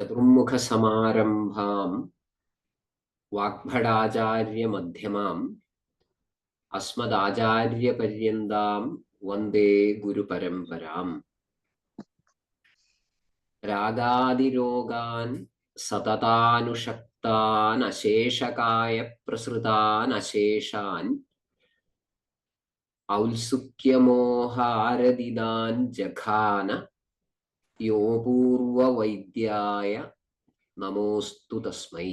चतुर्मुख समारंभाम वाग्भटाचार्य मध्यमाम अस्मदाचार्य पर्यन्ताम वंदे गुरु परंपराम। रागादिरोगान् सततानुषक्तान् अशेषकाय प्रसृतान् अशेषान् औत्सुक्यमोहारदिदान् जघान यो पूर्ववैद्याय नमोस्तु तस्मै।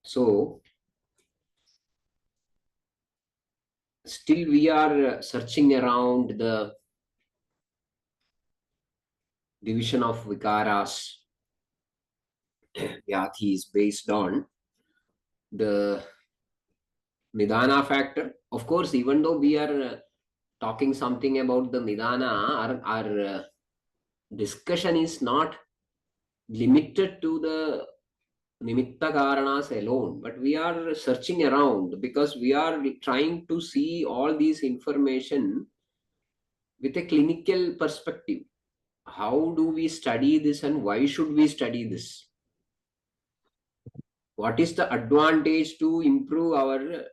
So still we are searching around the division of vikaras. Vyadhi is based on the Nidana factor. Of course, even though we are talking something about the Nidana, our discussion is not limited to the Nimitta Karanas alone, but we are searching around because we are trying to see all these information with a clinical perspective. How do we study this and why should we study this? What is the advantage to improve our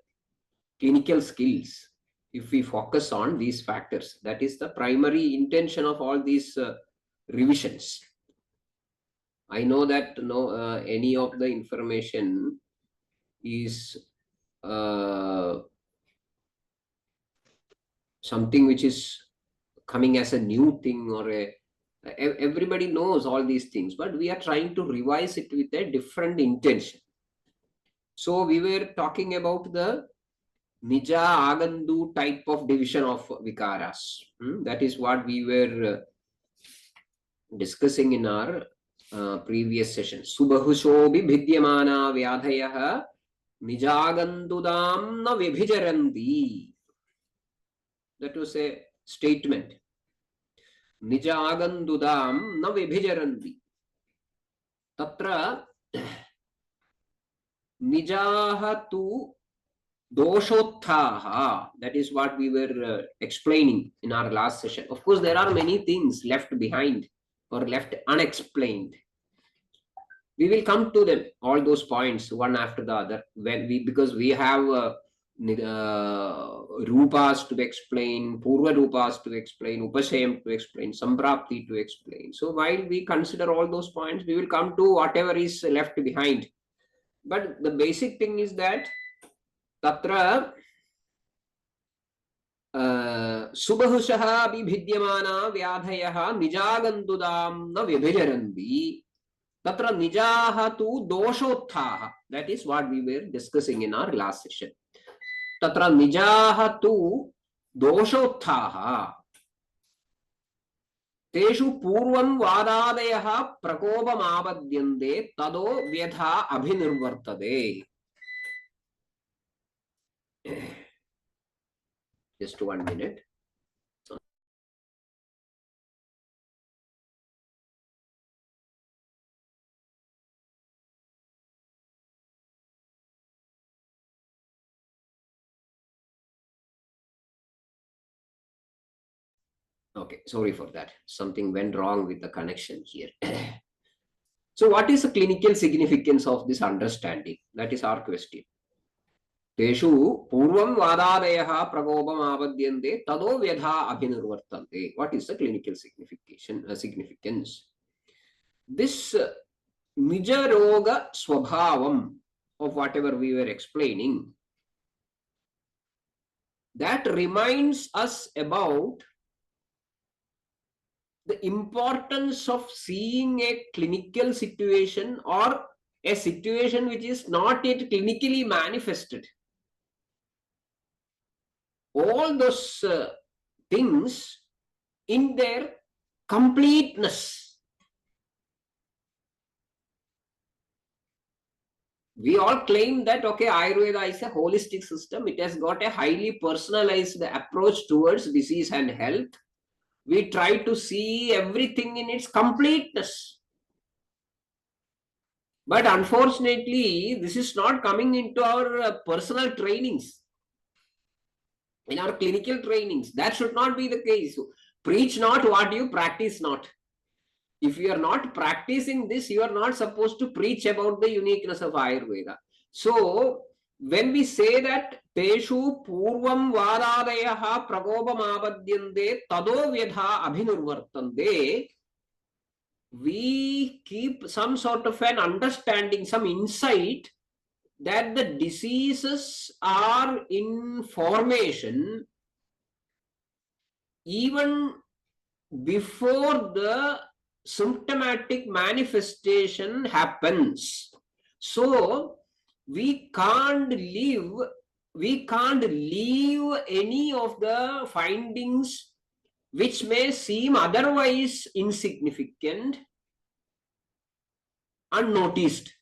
clinical skills if we focus on these factors? That is the primary intention of all these revisions. I know that any of the information is something which is coming as a new thing, or everybody knows all these things, but we are trying to revise it with a different intention. So we were talking about the Nija Agandu type of division of vikaras. That is what we were discussing in our previous session. Subahushobi bhidyamana vyadhayaha nijagandudam na vibhijaranti. That was a statement. Nijagandudam na vibhijaranti. Tatra nijaha tu doshothaha. That is what we were explaining in our last session. Of course, there are many things left behind or left unexplained. We will come to them, all those points, one after the other, because we have rupas to explain, purva rupas to explain, upashayam to explain, samprapti to explain. So while we consider all those points, we will come to whatever is left behind. But the basic thing is that tatra subahushaha abhibhidyamana vyadhayaha nijagandudam na vibhijaranti. Tatra nijaha tu doshothaha. That is what we were discussing in our last session. Tatra nijaha tu doshothaha. Teshu purvam vadadayaha prakobam avadyante tado vyatha abhinirvartade. Just 1 minute. Okay, sorry for that. Something went wrong with the connection here. So what is the clinical significance of this understanding? That is our question. Teshu purvam vadadayaha pragobam avadyante tado vyadha abhinirvartante. What is the clinical significance? This nijaroga swabhavam of whatever we were explaining, that reminds us about the importance of seeing a clinical situation or a situation which is not yet clinically manifested. All those things in their completeness. We all claim that, okay, Ayurveda is a holistic system. It has got a highly personalized approach towards disease and health. We try to see everything in its completeness. But unfortunately, this is not coming into our personal trainings. in our clinical trainings. That should not be the case. So, preach not what you practice not. If you are not practicing this, you are not supposed to preach about the uniqueness of Ayurveda. So, when we say that Teshu Purvam Vadadayaha Pragobamabhadyante Tado Vyadha Abhinurvartante, we keep some sort of an understanding, some insight that the diseases are in formation even before the symptomatic manifestation happens. So we can't leave any of the findings which may seem otherwise insignificant unnoticed.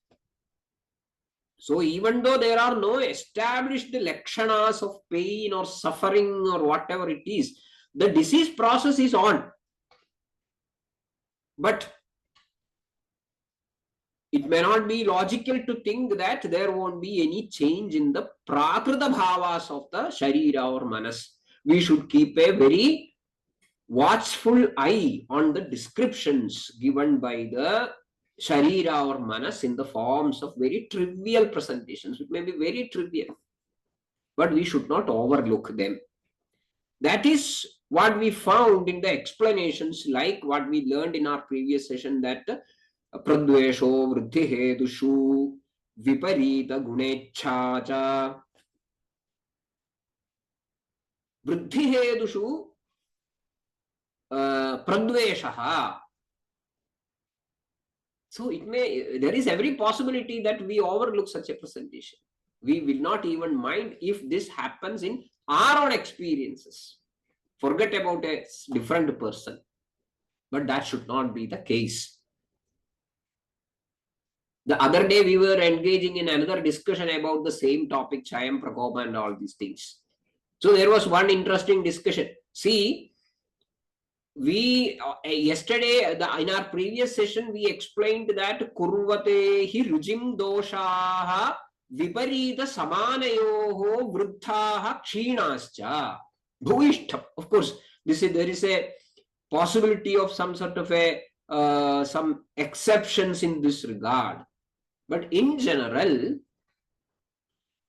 So even though there are no established lakshanas of pain or suffering or whatever it is, the disease process is on. But it may not be logical to think that there won't be any change in the prakrita bhavas of the sharira or manas. We should keep a very watchful eye on the descriptions given by the sharira or manas in the forms of very trivial presentations. It may be very trivial, but we should not overlook them. That is what we found in the explanations, like what we learned in our previous session, that pradvesho vruddhihedushu viparita gunechha cha vruddhihedushu pradveshaha. So there is every possibility that we overlook such a presentation. We will not even mind if this happens in our own experiences. Forget about a different person. But that should not be the case. The other day we were engaging in another discussion about the same topic, Chayam, Prakopa and all these things. So there was one interesting discussion. See, we yesterday in our previous session we explained that kurvate hi rujim doshaha viparita samanayoho vruddhaha kshinascha bhuvishtham. Of course, there is a possibility of some sort of a some exceptions in this regard, but in general,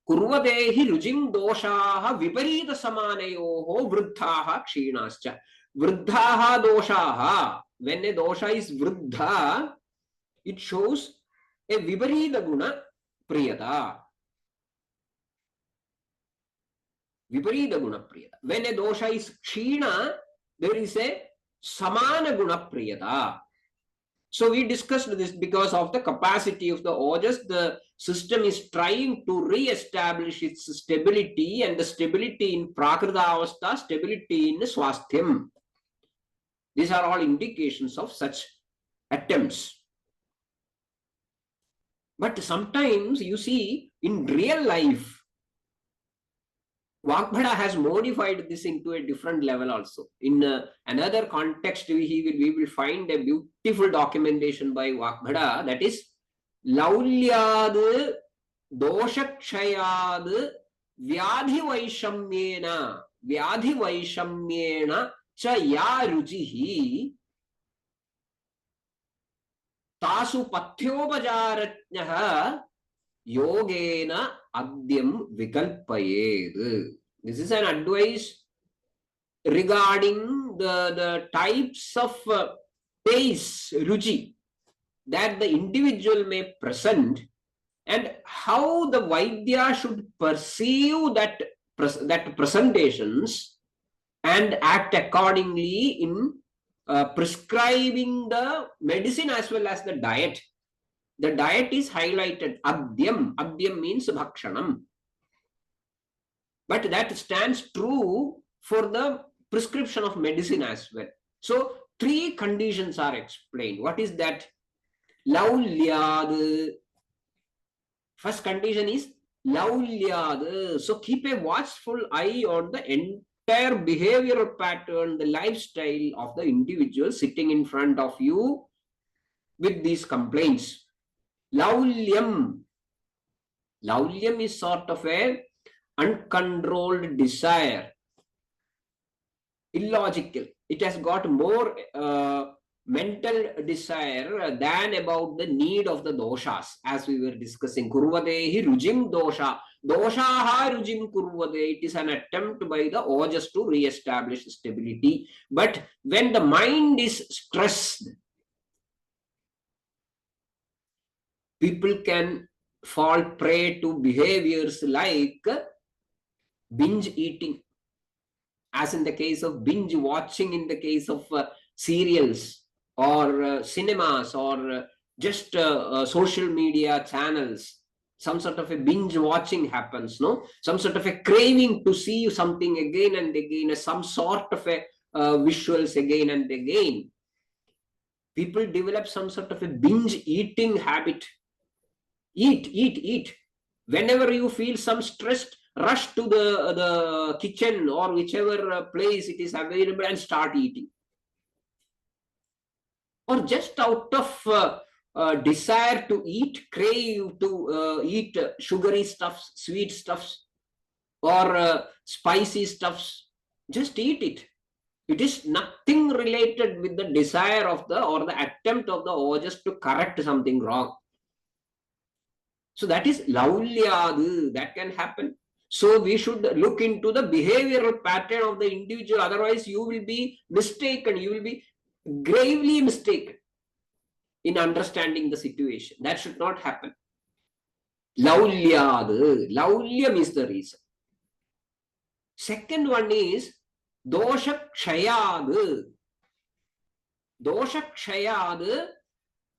kurvate hi rujim doshaha viparita samanayoho vruddhaha kshinascha. Vruddhaha doshaha, when a dosha is vruddha, it shows a viparita guna priyata. Viparita guna priyata. When a dosha is kshina, there is a samana guna priyata. So we discussed this because of the capacity of the ojas. The system is trying to re-establish its stability, and the stability in prakrita avastha, stability in swasthyam. These are all indications of such attempts. But sometimes you see in real life, Vagbhada has modified this into a different level also. In another context, we will find a beautiful documentation by Vagbhada, that is Laulyad Doshakshayad Vyadhi Vaishamyena cha ya rujihi tasu pathyopajaratnyaha yogena adyam vikalpayed. This is an advice regarding the types of taste, ruchi, that the individual may present, and how the Vaidya should perceive that presentations and act accordingly in prescribing the medicine as well as the diet. The diet is highlighted. Adyam. Adyam means bhakshanam. But that stands true for the prescription of medicine as well. So three conditions are explained. What is that? Laulyad. First condition is laulyad. So keep a watchful eye on the entire behavioral pattern, the lifestyle of the individual sitting in front of you with these complaints. Laulyam. Laulyam is sort of a uncontrolled desire illogical. It has got more mental desire than about the need of the doshas, as we were discussing. Kurvadehi rujim dosha. Doshaha rujim kurvade. It is an attempt by the ojas to re-establish stability. But when the mind is stressed, people can fall prey to behaviors like binge eating, as in the case of binge watching, in the case of serials or cinemas or just social media channels. Some sort of a binge watching happens, no? Some sort of a craving to see something again and again, some sort of a visuals again and again. People develop some sort of a binge eating habit. Eat. Whenever you feel some stressed, rush to the kitchen or whichever place it is available and start eating. Or just out of desire to eat, crave to eat sugary stuffs, sweet stuffs, or spicy stuffs, just eat it. It is nothing related with the desire of the or the attempt of the ojas to correct something wrong. So that is laulyad, that can happen. So we should look into the behavioral pattern of the individual. Otherwise, you will be mistaken. You will be gravely mistaken in understanding the situation. That should not happen. Laulyad. Laulyam is the reason. Second one is dosha kshayad. Dosha kshayad.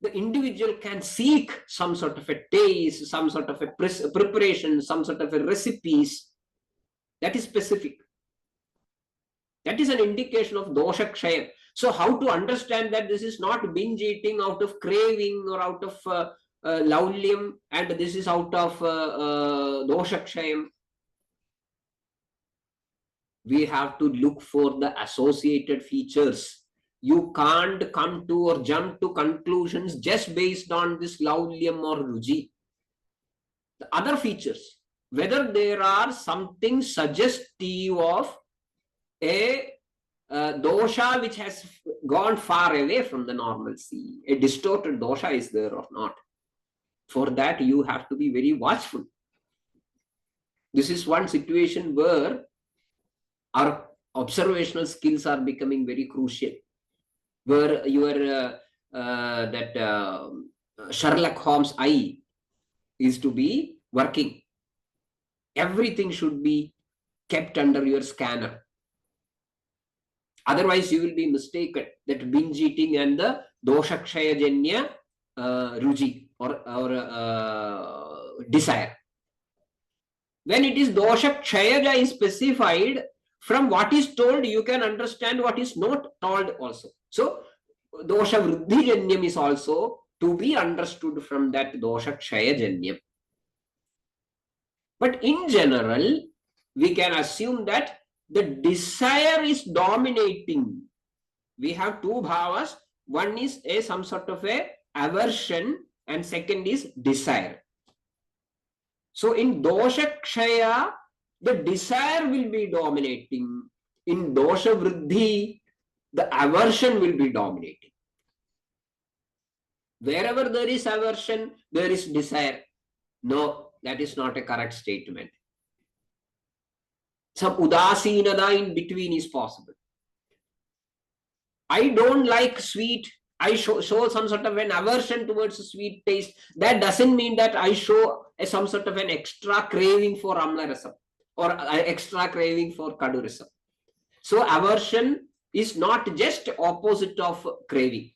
The individual can seek some sort of a taste, some sort of a preparation, some sort of a recipes. That is specific. That is an indication of dosha kshaya. So how to understand that this is not binge eating out of craving or out of laulyam, and this is out of dosha kshayam? We have to look for the associated features. You can't come to or jump to conclusions just based on this laulyam or ruji. The other features, whether there are something suggestive of a dosha which has gone far away from the normalcy, a distorted dosha is there or not. For that, you have to be very watchful. This is one situation where our observational skills are becoming very crucial, where your Sherlock Holmes eye is to be working. Everything should be kept under your scanner. Otherwise, you will be mistaken that binge eating and the dosha kshaya janya ruji or desire. When it is dosha kshaya is specified, from what is told, you can understand what is not told also. So, dosha vruddhi janyam is also to be understood from that dosha kshaya janyam. But in general, we can assume that the desire is dominating. We have two bhavas. One is some sort of a aversion and second is desire. So in dosha kshaya, the desire will be dominating. In dosha vruddhi, the aversion will be dominating. Wherever there is aversion, there is desire. No, that is not a correct statement. Some udasinada in between is possible. I don't like sweet. I show some sort of an aversion towards sweet taste. That doesn't mean that I show some sort of an extra craving for amlarasam or extra craving for kadurasam. So aversion is not just opposite of craving.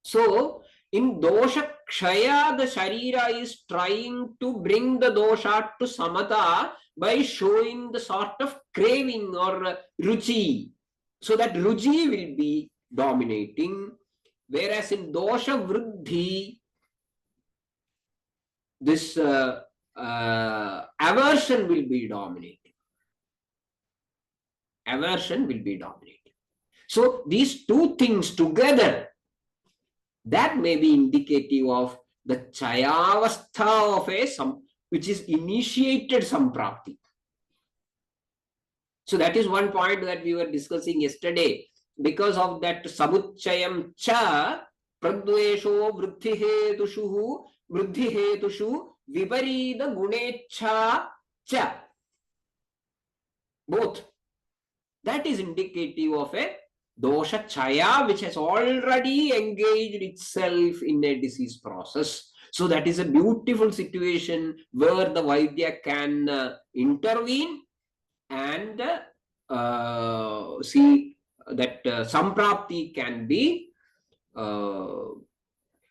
So in dosha kshaya, the sharira is trying to bring the dosha to samatha by showing the sort of craving or ruchi. So that ruchi will be dominating. Whereas in dosha vruddhi, this aversion will be dominating. Aversion will be dominating. So these two things together, that may be indicative of the chayavastha of a which is initiated samprapti. So that is one point that we were discussing yesterday. Because of that samuchayam cha pradvesho vruddhihetushu viparita gunecha cha. Both. That is indicative of a dosha chaya which has already engaged itself in a disease process. So that is a beautiful situation where the Vaidya can intervene and see that samprapti can be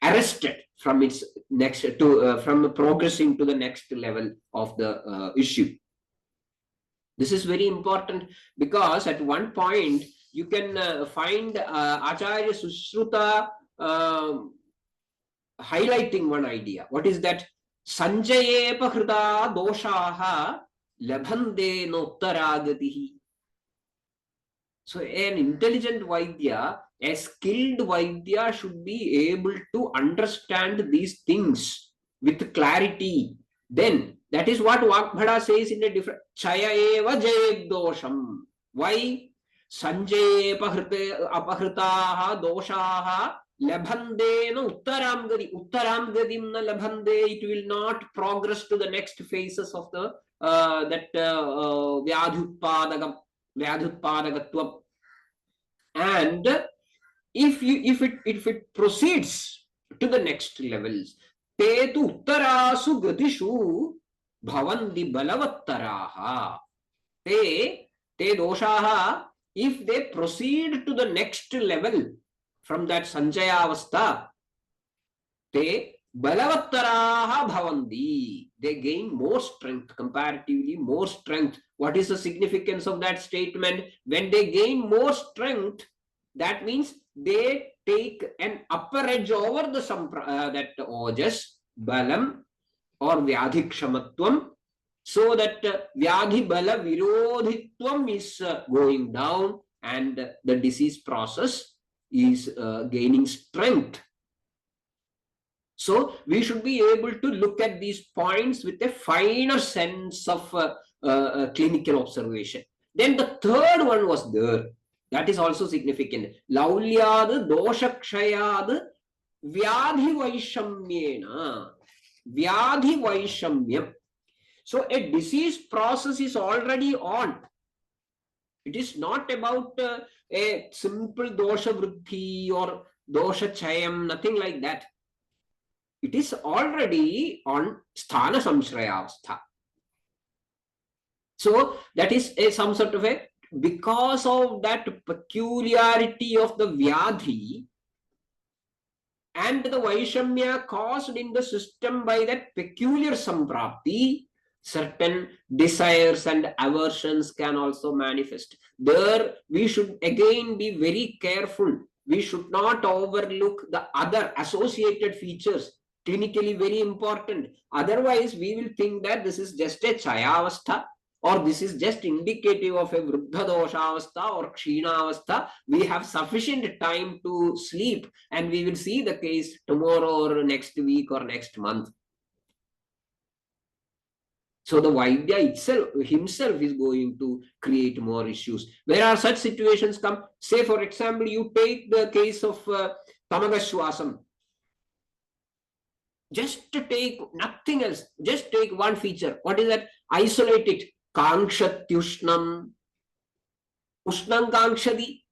arrested from its next to from progressing to the next level of the issue. This is very important because at one point you can find Acharya Sushruta highlighting one idea. What is that? Sanjayepa hrita doshaha labhande nottaragatihi. So an intelligent Vaidya, a skilled Vaidya should be able to understand these things with clarity. Then that is what Vakbhada says in a different Chaya eva jayed dosham. Why? Sanjayepa apahritaha doshaha labhande na uttaramgadi. Uttaramgadim na labhande. It will not progress to the next phases of the vyadhutpadagatvam. And if it proceeds to the next levels, te tu uttarasu gatishu bhavandi balavattaraha. Te doshaha, if they proceed to the next level from that sanjaya avastha, te balavattaraha bhavandi. They gain more strength, comparatively more strength. What is the significance of that statement? When they gain more strength, that means they take an upper edge over the that ojas, balam or vyadhikshamatvam, so that vyadhi bala virodhitvam is going down and the disease process is gaining strength. So we should be able to look at these points with a finer sense of clinical observation. Then the third one was there. That is also significant. Laulyad doshakshayad vyadhi vaishamyena. Vyadhi vaishamyam. So a disease process is already on. It is not about a simple dosha vruddhi or dosha chayam, nothing like that. It is already on sthana samshrayavastha. So that is some sort of a, because of that peculiarity of the vyadhi and the vaishamya caused in the system by that peculiar samprapti, certain desires and aversions can also manifest. There we should again be very careful. We should not overlook the other associated features, clinically very important. Otherwise, we will think that this is just a chayavastha, or this is just indicative of a vruddha doshavastha or kshinavastha. We have sufficient time to sleep and we will see the case tomorrow or next week or next month. So the Vaidya himself is going to create more issues. Where are such situations come? Say, for example, you take the case of Tamagashwasam. Just to take nothing else, just take one feature. What is that? Isolate it. Kangshatyushnam. Ushnam kangshadi.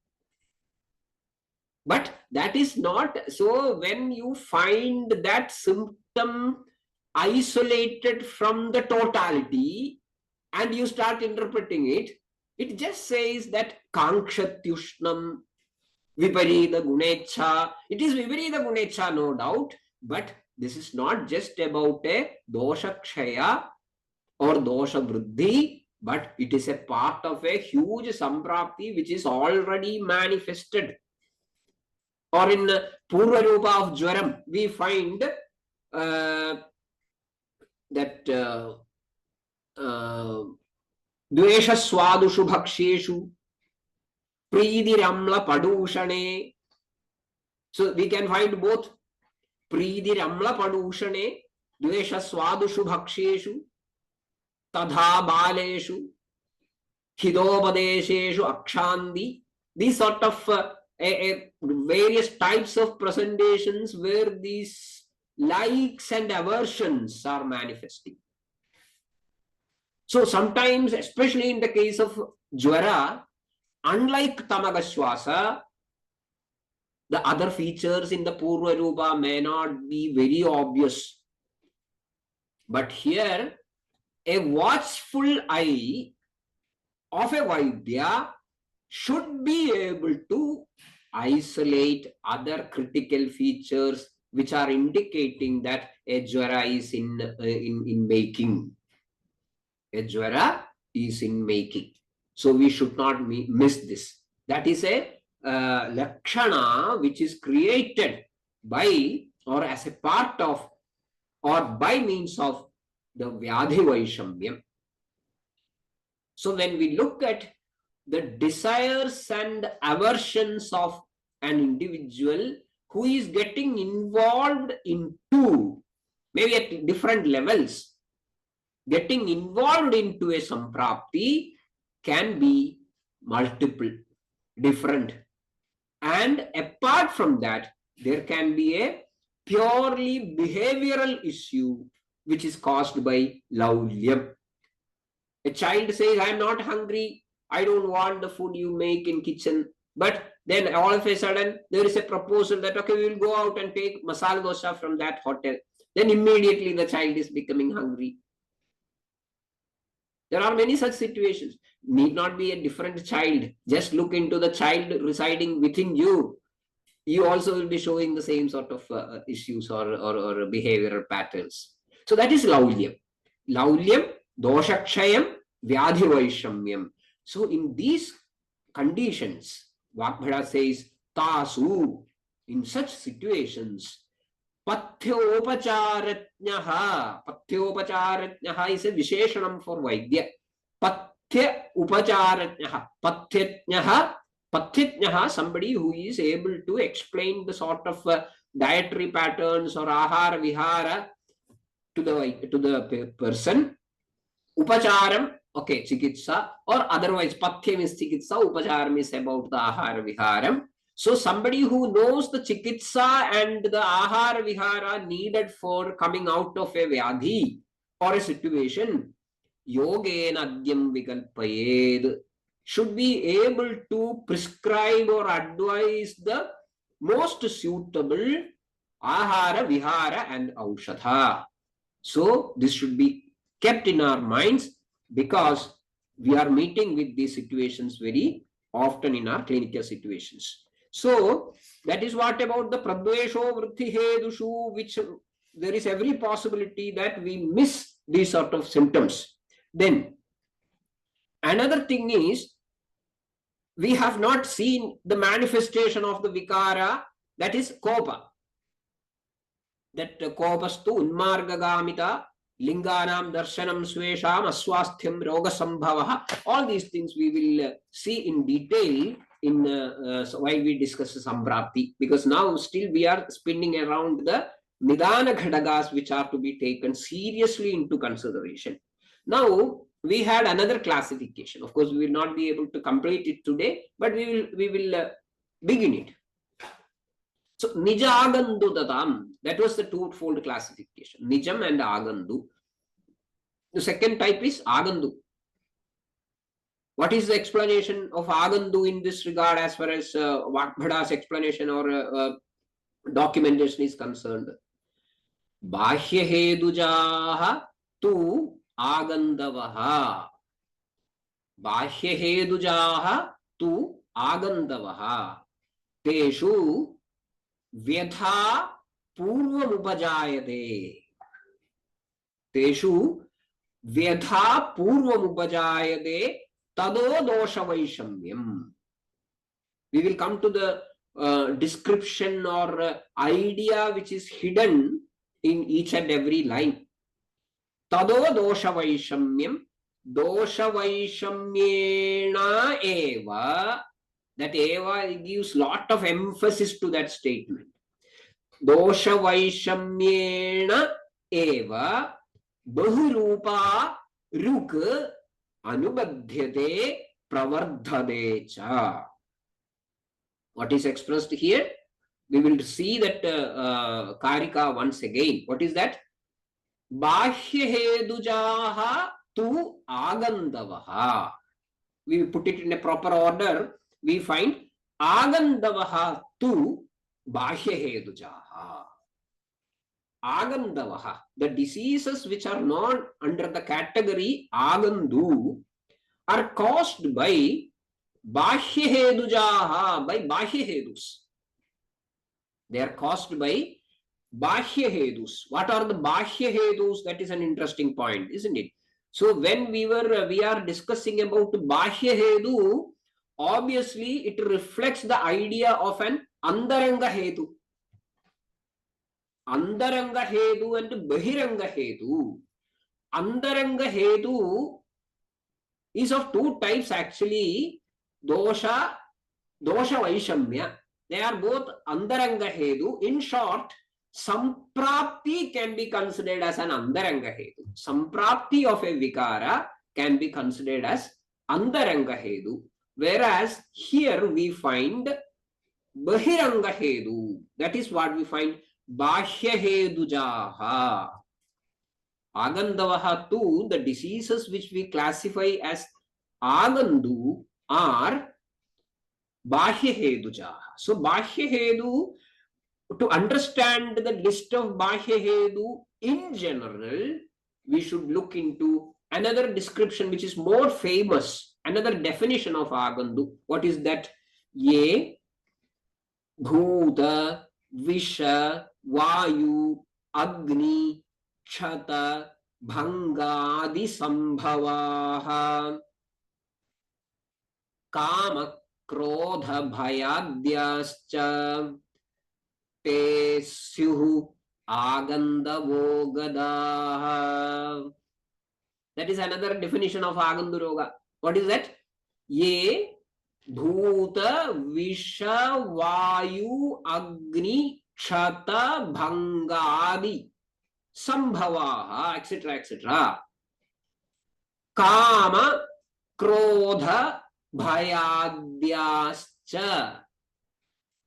But that is not, so when you find that symptom isolated from the totality and you start interpreting it, it just says that Kangshatyushnam viparita gunecha. It is viparita gunecha, no doubt, but this is not just about a dosha kshaya or dosha vruddhi, but it is a part of a huge samprapti which is already manifested. Or in Purva Rupa of Jwaram, we find that Dvesha Swadushu Bhaksheshu Pridiramla Padushane. So we can find both Pridiramla Padushane, Dvesha Swadushu Bhaksheshu, Tadha Baleshu, hidopadesheshu akshandi. These sort of various types of presentations where these likes and aversions are manifesting. So sometimes, especially in the case of Jwara, unlike Tamagashwasa, the other features in the Purva Rupa may not be very obvious. But here, a watchful eye of a Vaidya should be able to isolate other critical features which are indicating that a Jwara is in making. A Jwara is in making. So we should not miss this. That is a Lakshana which is created by or as a part of or by means of the Vyadhi Vaishamyam. So when we look at the desires and aversions of an individual who is getting involved into, maybe at different levels, getting involved into a samprapti can be multiple, different. And apart from that, there can be a purely behavioral issue which is caused by laulyam. A child says, I am not hungry, I don't want the food you make in kitchen. But then all of a sudden, there is a proposal that, okay, we will go out and take masala dosa from that hotel. Then immediately the child is becoming hungry. There are many such situations. Need not be a different child. Just look into the child residing within you. You also will be showing the same sort of issues or behavioral patterns. So that is laulyam. Laulyam, doshakshayam, vyadhi vaishamyam. So in these conditions, Vagbhada says, tasu, in such situations, Pathyopacharatnyaha. Pathyopacharatnyaha is a Visheshanam for Vaidya. Pathya upacharatnyaha. Pathyatnyaha. Pathyatnyaha, somebody who is able to explain the sort of dietary patterns or ahara vihara to the person. Upacharam, okay, chikitsa, or otherwise pathyam is chikitsa, upacharam is about the ahara viharam. So somebody who knows the chikitsa and the ahara vihara needed for coming out of a vyadhi or a situation, yogena adyam vikalpayed, should be able to prescribe or advise the most suitable ahara, vihara and aushadha. So this should be kept in our minds because we are meeting with these situations very often in our clinical situations. So that is what about the pradvesho vritti hedushu, which there is every possibility that we miss these sort of symptoms. Then another thing is, we have not seen the manifestation of the vikara, that is kopa. That kopastu unmargagamita linganam darshanam swesham aswasthyam roga sambhavaha. All these things we will see in detail in while we discuss samprapti, because now still we are spinning around the nidana ghadagas which are to be taken seriously into consideration. Now we had another classification. Of course, we will not be able to complete it today, but we will begin it. So nija agandu datam, that was the twofold classification, nijam and agandu. The second type is agandu. What is the explanation of agandu in this regard as far as Vagbhada's explanation or documentation is concerned? Bahya hedujaha tu agandavaha. Bahya hedujaha tu agandavaha. Teshu vyatha purvam upajayate. Teshu vyatha purvam upajayate tado dosha vaishamyam. We will come to the description or idea which is hidden in each and every line. Tado dosha vaishamyam. Dosha vaishamyena eva. That eva gives lot of emphasis to that statement. Dosha vaishamyena eva bahurupa ruk anubadhyate pravardhade cha. What is expressed here? We will see that karika once again. What is that? Bahyahedujaha tu agandavaha. We put it in a proper order. We find agandavaha tu bahyahedujaha. Agandavaha, the diseases which are not under the category agandu are caused by bahyahedujaha, by bahyahedus. They are caused by bahyahedus. What are the bahyahedus? That is an interesting point, isn't it? So when we are discussing about bahyahedu, obviously it reflects the idea of an andaranga hetu. Andaranga hetu and bahiranga hetu. Andaranga hetu is of two types actually, dosha vaishamya. They are both andaranga hetu. In short, samprapti can be considered as an andaranga hetu. Samprapti of a vikara can be considered as andaranga hetu. Whereas here we find bahiranga hetu. That is what we find bahyahedujaha. Agandavaha too, the diseases which we classify as agandu are bahyahedujaha. So bahyahedu, to understand the list of bahyahedu in general, we should look into another description which is more famous, another definition of agandu. What is that? Ye bhuta visha vayu agni chata bhangadi sambhavaha kama krodha bhayadyascha te syuhu agandavo gadaha. That is another definition of aganduroga. What is that? Ye bhuta visha vayu agni chata bhangadi sambhavaha, etc., etc. Kama krodha bhayadyascha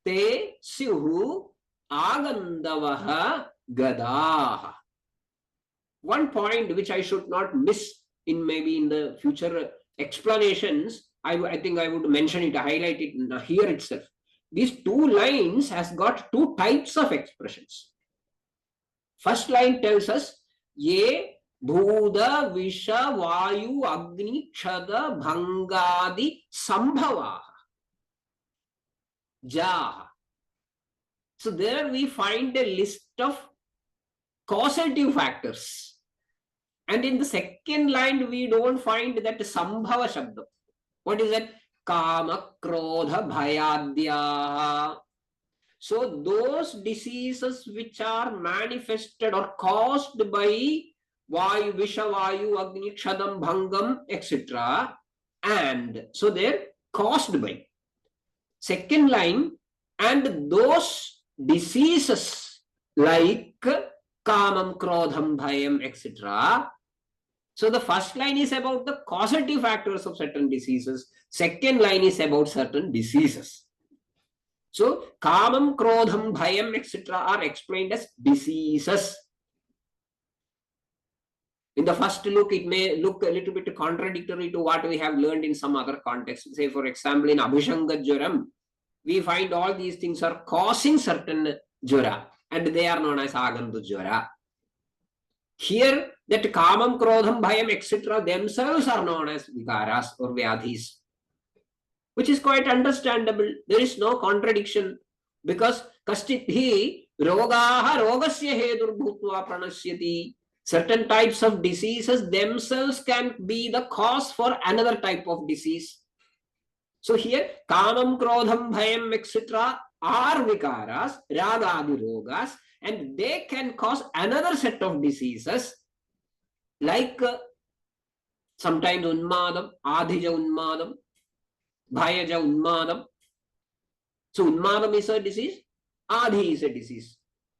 te syuhu agandavaha gadaha. One point which I should not miss in maybe in the future explanations, I think I would mention it, highlight it here itself. These two lines has got two types of expressions. First line tells us ye bhuda visha vayu agni chada bhangadi sambhavaha jaha. So there we find a list of causative factors. And in the second line, we don't find that sambhava shabda. What is that? Kama, krodha, bhayadya. So those diseases which are manifested or caused by vayu, visha, vayu, agni, kshadam, bhangam, etc. And so they're caused by. Second line, and those diseases like kamam, krodham, bhayam, etc. So the first line is about the causative factors of certain diseases. Second line is about certain diseases. So kamam, krodham, bhayam, etc. are explained as diseases. In the first look, it may look a little bit contradictory to what we have learned in some other context. Say, for example, in Abhishanga Jwaram, we find all these things are causing certain jwara, and they are known as agandu jwara. Here, that kamam, krodham, bhayam, etc. themselves are known as vikaras or vyadhis, which is quite understandable. There is no contradiction, because kastit hi rogaha rogasya hedur bhutva pranasyati. Certain types of diseases themselves can be the cause for another type of disease. So here, kamam, krodham, bhayam, etc. are vikaras, ragadi rogas, and they can cause another set of diseases like sometimes unmadam, adhija unmadam, bhayaja unmadam. So unmadam is a disease, adhi is a disease,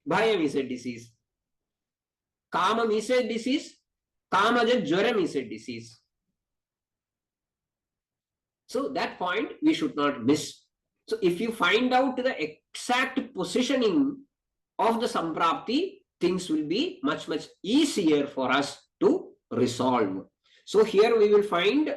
bhayam is a disease, kamam is a disease, kamaja jwaram is a disease. So that point we should not miss. So if you find out the exact positioning of the samprapti, things will be much easier for us to resolve. So here we will find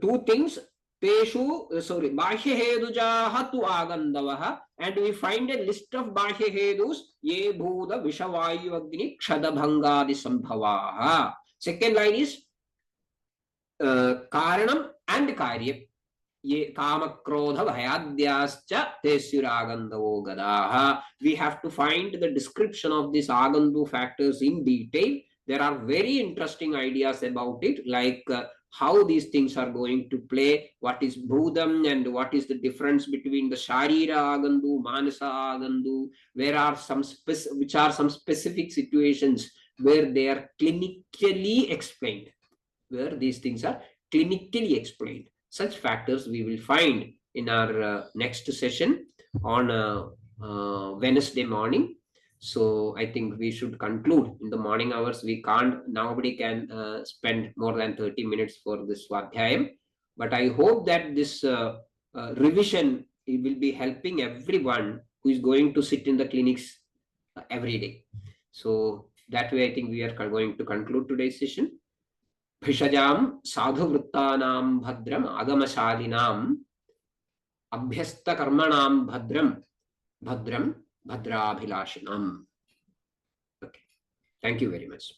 two things. Bahya hedujaha tu agandavaha, and we find a list of bahya hedus. Ye bhuda vishavayu agni kshadabhangadi sambhavaha. Second line is karanam and karyam. Ye kama krodha bhayadyascha tesyuragandavo gadaha. We have to find the description of these agandu factors in detail. There are very interesting ideas about it, like how these things are going to play, what is bhudam and what is the difference between the sharira agandu, manasa agandu, where are some which are some specific situations where they are clinically explained, where these things are clinically explained. Such factors we will find in our next session on Wednesday morning. So I think we should conclude in the morning hours. We can't, nobody can spend more than 30 minutes for this Swadhyayam. But I hope that this revision, it will be helping everyone who is going to sit in the clinics every day. So that way I think we are going to conclude today's session. भिषजां साधुवृत्तानां Bhadram आगमशालिनां अभ्यस्तकर्मणां Bhadram Bhadram भद्राभिलाषिणाम्. Okay. Thank you very much.